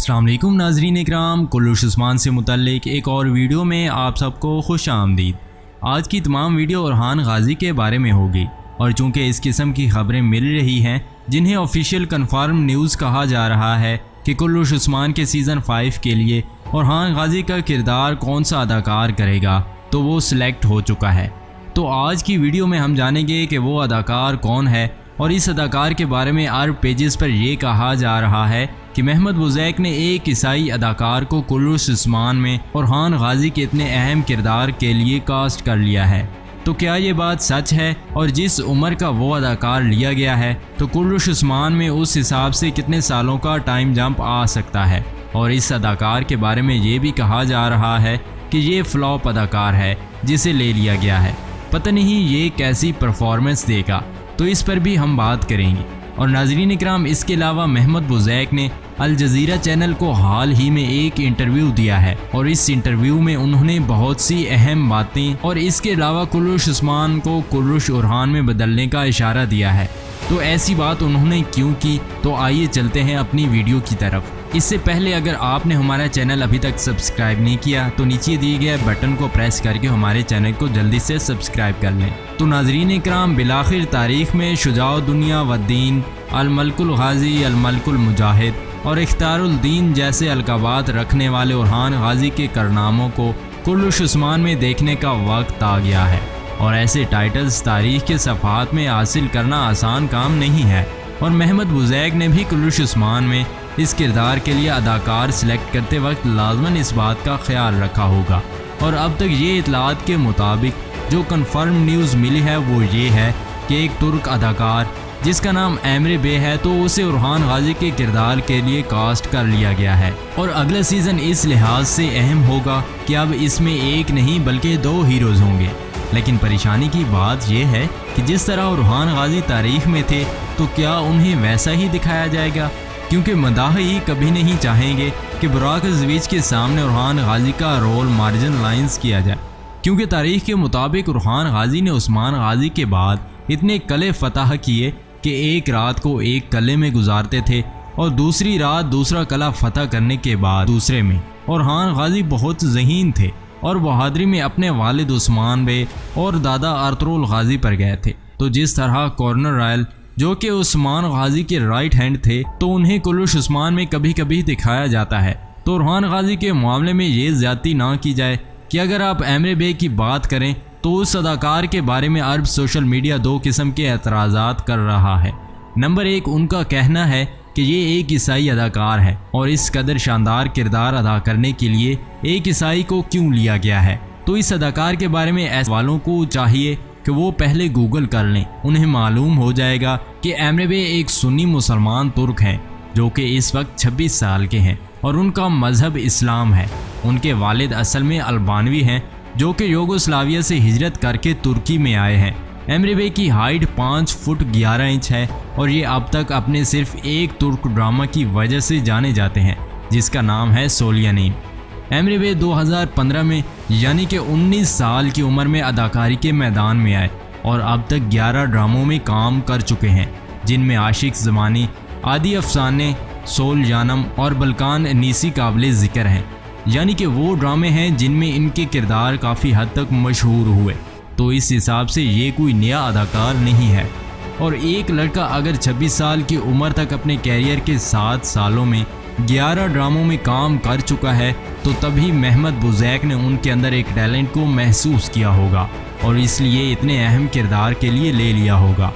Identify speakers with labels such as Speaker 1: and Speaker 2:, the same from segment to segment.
Speaker 1: अस्सलाम वालेकुम नाज़रीन इकराम, कुल्लुश उस्मान से मुतल्लिक एक और वीडियो में आप सबको खुश आमदीद। आज की तमाम वीडियो ओरहान गाजी के बारे में होगी और चूँकि इस किस्म की खबरें मिल रही हैं जिन्हें ऑफिशियल कन्फर्म न्यूज़ कहा जा रहा है कि कुल्लुश उस्मान के सीज़न 5 के लिए ओरहान गाजी का किरदार कौन सा अदाकार करेगा तो वो सिलेक्ट हो चुका है। तो आज की वीडियो में हम जानेंगे कि वो अदाकार कौन है और इस अदाकार के बारे में अरब पेजेस पर यह कहा जा रहा है कि महमद बुज़ैक ने एक ईसाई अदाकार को कुल्लुश उस्मान में ओरहान गाजी के इतने अहम किरदार के लिए कास्ट कर लिया है। तो क्या ये बात सच है और जिस उम्र का वो अदाकार लिया गया है तो कुल्लुश उस्मान में उस हिसाब से कितने सालों का टाइम जंप आ सकता है। और इस अदाकार के बारे में ये भी कहा जा रहा है कि ये फ्लॉप अदाकार है जिसे ले लिया गया है, पता नहीं ये कैसी परफॉर्मेंस देगा, तो इस पर भी हम बात करेंगे। और नाज़रीन इकराम, इसके अलावा महमद बुज़ैक ने अल जज़ीरा चैनल को हाल ही में एक इंटरव्यू दिया है और इस इंटरव्यू में उन्होंने बहुत सी अहम बातें और इसके अलावा कुल्लुश उस्मान को कुल्लुश ओरहान में बदलने का इशारा दिया है। तो ऐसी बात उन्होंने क्यों की, तो आइए चलते हैं अपनी वीडियो की तरफ। इससे पहले अगर आपने हमारा चैनल अभी तक सब्सक्राइब नहीं किया तो नीचे दिए गए बटन को प्रेस करके हमारे चैनल को जल्दी से सब्सक्राइब कर लें। तो नाज़रीन इकराम, बिलाखिर तारीख़ में शुजाउद दुनिया वद्दीन, अल मलकुल गाजी, अल मलकुल मुजाहिद और इख्तियारुल दीन जैसे अलकाबात रखने वाले ओरहान गाजी के कारनामों को कुल्लुश उस्मान में देखने का वक्त आ गया है। और ऐसे टाइटल्स तारीख़ के सफ़हात में हासिल करना आसान काम नहीं है और महमद बुज़ैक ने भी कुल्लुश उस्मान में इस किरदार के लिए अदाकार सिलेक्ट करते वक्त लाजमन इस बात का ख्याल रखा होगा। और अब तक ये इतलात के मुताबिक जो कन्फर्म न्यूज़ मिली है वो ये है कि एक तुर्क अदाकार जिसका नाम एमरे बे है तो उसे ओरहान गाजी के किरदार के लिए कास्ट कर लिया गया है। और अगला सीज़न इस लिहाज से अहम होगा कि अब इसमें एक नहीं बल्कि 2 हीरोज़ होंगे। लेकिन परेशानी की बात यह है कि जिस तरह ओरहान गाजी तारीख़ में थे तो क्या उन्हें वैसा ही दिखाया जाएगा, क्योंकि मदाही कभी नहीं चाहेंगे कि बुराक अज़वीज के सामने ओरहान गाजी का रोल मार्जिनलाइज किया जाए, क्योंकि तारीख़ के मुताबिक ओरहान गाजी ने उस्मान गाजी के बाद इतने किले फतह किए कि एक रात को एक किले में गुजारते थे और दूसरी रात दूसरा किला फतह करने के बाद दूसरे में। ओरहान गाजी बहुत ज़हीन थे और बहादुरी में अपने वालिद उस्मान बे और दादा अर्तुगरुल गाजी पर गए थे। तो जिस तरह कॉर्नर रॉयल जो कि उस्मान गाजी के राइट हैंड थे तो उन्हें कुल्लुश उस्मान में कभी कभी दिखाया जाता है। तो ओरहान गाजी के मामले में ये ज़्यादती ना की जाए कि अगर आप एमरे बे की बात करें तो उस अदाकार के बारे में अरब सोशल मीडिया 2 किस्म के एतराज़ात कर रहा है। नंबर 1, उनका कहना है कि ये एक ईसाई अदाकार है और इस कदर शानदार किरदार अदा करने के लिए एक ईसाई को क्यों लिया गया है। तो इस अदाकार के बारे में ऐसे वालों को चाहिए कि वो पहले गूगल कर लें, उन्हें मालूम हो जाएगा कि एमरे बे एक सुन्नी मुसलमान तुर्क हैं जो कि इस वक्त 26 साल के हैं और उनका मजहब इस्लाम है। उनके वालिद असल में अल्बानवी हैं जो कि यूगोस्लाविया से हिजरत करके तुर्की में आए हैं। एमरे बे की हाइट 5 फुट 11 इंच है और ये अब तक अपने सिर्फ एक तुर्क ड्रामा की वजह से जाने जाते हैं जिसका नाम है सोलियानीम। एमरे बे 2015 में यानी कि 19 साल की उम्र में अदाकारी के मैदान में आए और अब तक 11 ड्रामों में काम कर चुके हैं जिनमें आशिक ज़मानी, आदि अफसाने, सोल जानम और बलकान नीसी काबिल ज़िक्र हैं। यानी कि वो ड्रामे हैं जिनमें इनके किरदार काफ़ी हद तक मशहूर हुए। तो इस हिसाब से ये कोई नया अदाकार नहीं है। और एक लड़का अगर 26 साल की उम्र तक अपने कैरियर के 7 सालों में 11 ड्रामों में काम कर चुका है तो तभी महमद बुज़ैक ने उनके अंदर एक टैलेंट को महसूस किया होगा और इसलिए इतने अहम किरदार के लिए ले लिया होगा।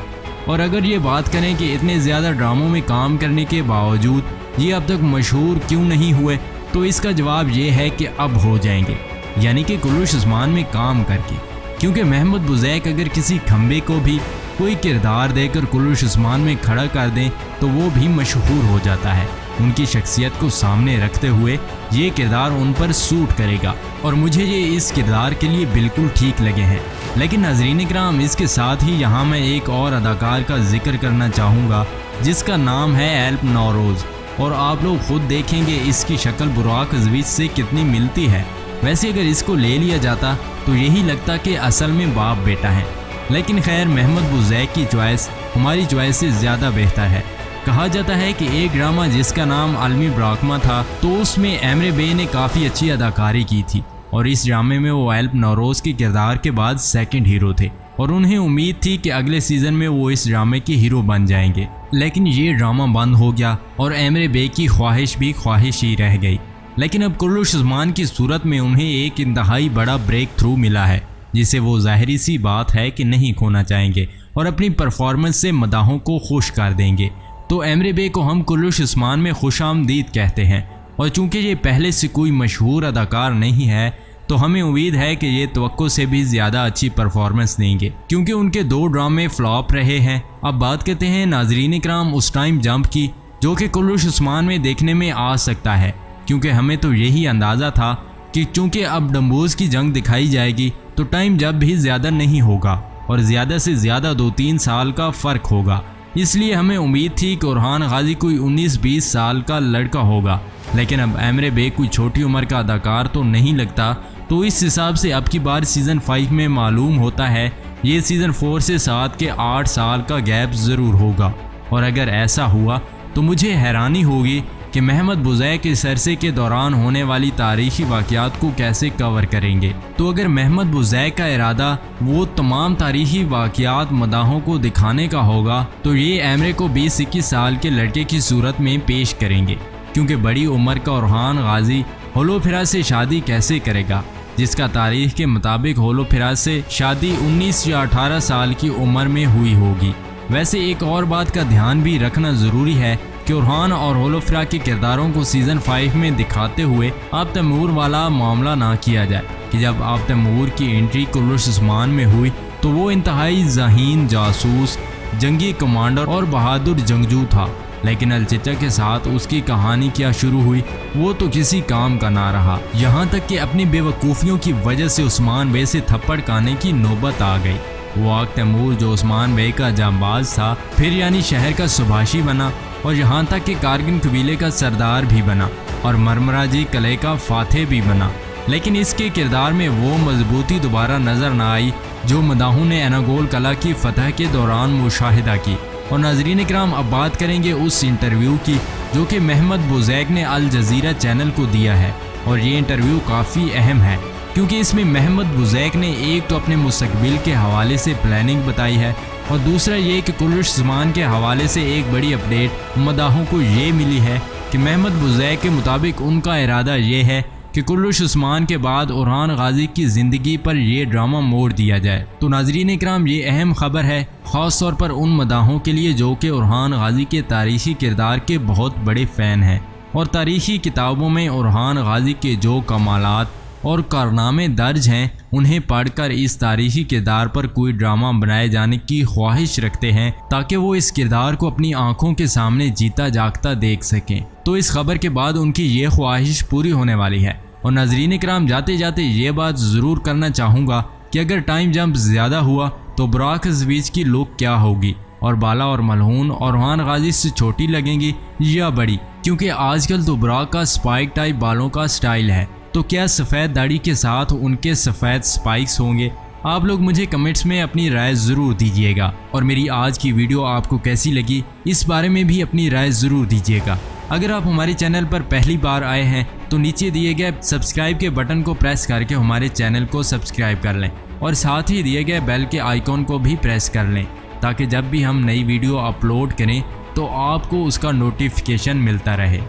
Speaker 1: और अगर ये बात करें कि इतने ज़्यादा ड्रामों में काम करने के बावजूद ये अब तक मशहूर क्यों नहीं हुए, तो इसका जवाब ये है कि अब हो जाएंगे, यानी कि कुल्लुश उस्मान में काम करके। क्योंकि महमद बुज़ैक अगर किसी खंबे को भी कोई किरदार देकर कुल्लुश उस्मान में खड़ा कर दें तो वो भी मशहूर हो जाता है। उनकी शख्सियत को सामने रखते हुए ये किरदार उन पर सूट करेगा और मुझे ये इस किरदार के लिए बिल्कुल ठीक लगे हैं। लेकिन नाज़रीन इकराम, इसके साथ ही यहाँ मैं एक और अदाकार का जिक्र करना चाहूँगा जिसका नाम है एल्प नौरोज़। और आप लोग खुद देखेंगे इसकी शक्ल बुराक अज़वीज से कितनी मिलती है। वैसे अगर इसको ले लिया जाता तो यही लगता कि असल में बाप बेटा है। लेकिन खैर, महमद बुज़ैक की चॉइस हमारी चॉइस से ज़्यादा बेहतर है कहा जाता है कि एक ड्रामा जिसका नाम अलमी ब्राकमा था, तो उसमें एमरे बे ने काफ़ी अच्छी अदाकारी की थी और इस ड्रामे में वो एल्प नौरोज के किरदार के बाद सेकंड हीरो थे और उन्हें उम्मीद थी कि अगले सीज़न में वो इस ड्रामे के हीरो बन जाएंगे। लेकिन ये ड्रामा बंद हो गया और एमरे बे की ख्वाहिश भी ख्वाहिश ही रह गई। लेकिन अब कुर्लुश उस्मान की सूरत में उन्हें एक इंतहाई बड़ा ब्रेक थ्रू मिला है, जिसे वो ज़ाहिरी सी बात है कि नहीं खोना चाहेंगे और अपनी परफॉर्मेंस से मदाहों को खुश कर देंगे। तो एमरे बे को हम कुर्लुश उस्मान में खुशामदीद कहते हैं और चूंकि ये पहले से कोई मशहूर अदाकार नहीं है, तो हमें उम्मीद है कि ये तवक्को से भी ज़्यादा अच्छी परफॉर्मेंस देंगे, क्योंकि उनके 2 ड्रामे फ्लॉप रहे हैं। अब बात करते हैं नाजरीन इकराम उस टाइम जंप की, जो कि कुर्लुश उस्मान में देखने में आ सकता है, क्योंकि हमें तो यही अंदाज़ा था कि चूँकि अब डम्बोज की जंग दिखाई जाएगी तो टाइम जंप भी ज़्यादा नहीं होगा और ज़्यादा से ज़्यादा 2-3 साल का फ़र्क होगा। इसलिए हमें उम्मीद थी कि ओरहान गाजी कोई 19-20 साल का लड़का होगा, लेकिन अब एमरे बे कोई छोटी उम्र का अदाकार तो नहीं लगता। तो इस हिसाब से अब की बार सीज़न 5 में मालूम होता है ये सीज़न 4 से 7 के 8 साल का गैप ज़रूर होगा। और अगर ऐसा हुआ तो मुझे हैरानी होगी कि महमद बुज़ैक इस अरसे के दौरान होने वाली तारीख़ी वाक़यात को कैसे कवर करेंगे। तो अगर महमद बुज़ैक का इरादा वो तमाम तारीख़ी वाक़यात मदाहों को दिखाने का होगा, तो ये एमरे को 20-21 साल के लड़के की सूरत में पेश करेंगे, क्योंकि बड़ी उम्र का ओरहान गाजी होलोफिरा से शादी कैसे करेगा, जिसका तारीख़ के मुताबिक होलोफिरा से शादी 19 या 18 साल की उम्र में हुई होगी। वैसे एक और बात का ध्यान भी रखना ज़रूरी है कि ओरहान और होलोफिरा के किरदारों को सीज़न 5 में दिखाते हुए आप तैमूर वाला मामला ना किया जाए कि जब आप तैमूर की एंट्री कुर्लुश उस्मान में हुई तो वो इंतहाई ज़हीन जासूस, जंगी कमांडर और बहादुर जंगजू था, लेकिन अलचिचा के साथ उसकी कहानी क्या शुरू हुई वो तो किसी काम का ना रहा। यहाँ तक कि अपनी बेवकूफ़ियों की वजह से उस्मान बे से थप्पड़ खाने की नौबत आ गई। वो आग तैमूर जो उस्मान बे का जांबाज था, फिर यानी शहर का सुभाषी बना और यहाँ तक कि कारगिल कबीले का सरदार भी बना और मरमराजी कले का फातेह भी बना। लेकिन इसके किरदार में वो मजबूती दोबारा नज़र ना आई जो मदाहों ने एनागोल कला की फतह के दौरान मुशाहिदा की। और नाजरीन इकराम, अब बात करेंगे उस इंटरव्यू की जो कि महमद बुज़ैक ने अल जज़ीरा चैनल को दिया है। और ये इंटरव्यू काफ़ी अहम है क्योंकि इसमें महमद बुज़ैक ने एक तो अपने मुस्तकबिल के हवाले से प्लानिंग बताई है और दूसरा ये कि कुर्लुश उस्मान के हवाले से एक बड़ी अपडेट मदाहों को ये मिली है कि महमद बुज़ैक के मुताबिक उनका इरादा ये है कि कुर्लुश उस्मान के बाद ओरहान गाजी की ज़िंदगी पर यह ड्रामा मोड़ दिया जाए। तो नाजरीन इकराम, ये अहम खबर है ख़ास तौर पर उन मदाहों के लिए जो कि ओरहान गाजी के तारीख़ी किरदार के बहुत बड़े फ़ैन हैं और तारीख़ी किताबों में ओरहान गाजी के जो कमालात और कारनामे दर्ज हैं उन्हें पढ़कर इस तारीख़ी किरदार पर कोई ड्रामा बनाए जाने की ख्वाहिश रखते हैं ताकि वो इस किरदार को अपनी आंखों के सामने जीता जागता देख सकें। तो इस खबर के बाद उनकी ये ख्वाहिश पूरी होने वाली है। और नाजरीन इकराम, जाते जाते ये बात ज़रूर करना चाहूँगा कि अगर टाइम जंप ज़्यादा हुआ तो बुराक ज़वीज की लुक क्या होगी और बाला और मलहून ओरहान गाजी से छोटी लगेंगी या बड़ी, क्योंकि आजकल तो बुराक का स्पाइक टाइप बालों का स्टाइल है। तो क्या सफ़ेद दाढ़ी के साथ उनके सफ़ेद स्पाइक्स होंगे? आप लोग मुझे कमेंट्स में अपनी राय ज़रूर दीजिएगा। और मेरी आज की वीडियो आपको कैसी लगी इस बारे में भी अपनी राय ज़रूर दीजिएगा। अगर आप हमारे चैनल पर पहली बार आए हैं तो नीचे दिए गए सब्सक्राइब के बटन को प्रेस करके हमारे चैनल को सब्सक्राइब कर लें और साथ ही दिए गए बेल के आइकॉन को भी प्रेस कर लें ताकि जब भी हम नई वीडियो अपलोड करें तो आपको उसका नोटिफिकेशन मिलता रहे।